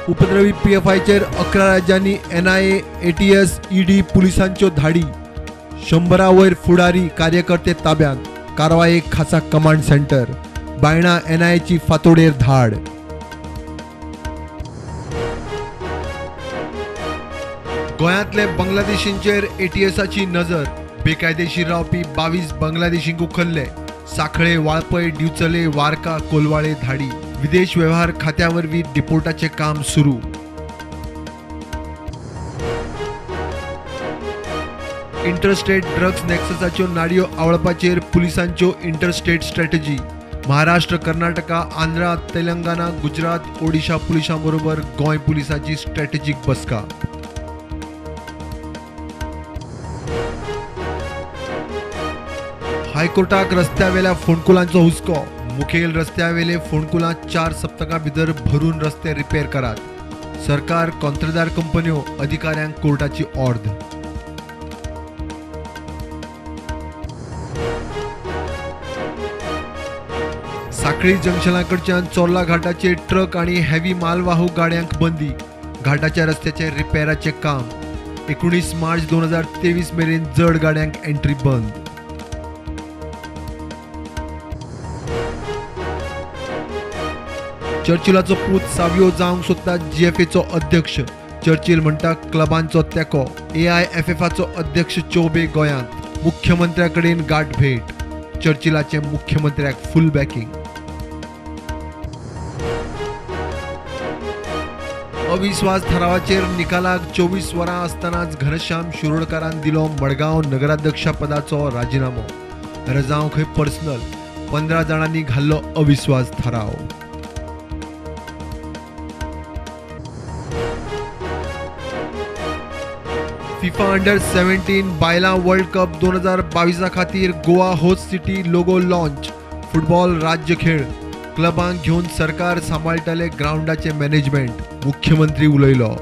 उपद्रवी PFIचेर 11 राज्यांनी NIA, ATS, ED पुलिसांच्यो धाडी. 100 वयर फुडारी कार्यकर्ते ताब्यांत. कारवायेक खासा कमांड सेंटर. बायणा NIAची फातोडेर धाड. गोंयांतले बांगलादेशींचेर ATSची नजर. बेकायदेशीर रावपी 22 बांगलादेशींक उखल्ले. साखळे, वाळपय, दिवचले, वारका, कोलवाळे धाडी. विदेश वेव्हार खात्यावरवीं डिपोर्टाचे काम सुरू. इंटरस्टेट ड्रग्स नेक्ससाच्यो नाडयो आवळपाचेर पुलिसांच्यो इंटरस्टेट स्ट्रॅटेजी. महाराष्ट्र, कर्नाटका, आंध्रा, तेलंगणा, गुजरात, ओडिशा पुलिसां बरोबर गोंय पुलिसाची स्ट्रॅटेजीक बसका. हायकोर्टाक रस्त्यावेल्या फोंडकुलांचो हुस्को. मुखेल रस्त्यावेले फोंडकुलां 4 सप्तकां भितर भरून रस्ते रिपेर करात. सरकार, कंत्राटदार कंपन्यो, अधिकाऱ्यांक कोर्टाची ऑर्द. साखळी जंक्शनाकडच्यान चोर्ला घाटाचेर ट्रक आनी हेवी मालवाहू गाड्यांक बंदी. घाटाच्या रस्त्याचे रिपेराचे काम. 19 मार्च 2023 मेरेन जड गाड्यांक एंट्री बंद. चर्चिलाचो पूत सावयो जावंक सोदता GFAचो अध्यक्ष. चर्चिल म्हणटा क्लबांचो तेंको. AIFFचो अध्यक्ष चौबे गोंयांत. मुख्यमंत्र्या कडेन गाठ भेट. चर्चिलाचे मुख्यमंत्र्याक फुल बॅकिंग. अविश्वास थारावाचेर निकालाक 24 वरां आसतनाच घनश्याम शिरोडकारान दिलो मडगांव नगराध्यक्षा पदाचो राजिनामो. रजांव खंय पर्सनल. 15 जाणांनी घाल्लो अविश्वास थाराव. FIFA अंडर-17 बायलां वर्ल्ड कप 2022 खातीर Goa host city logo launch. Football राज्य खेळ. क्लबांक घेवन सरकार सांबाळटले ग्राउंडाचे मॅनेजमेंट. मुख्यमंत्री उलयलो.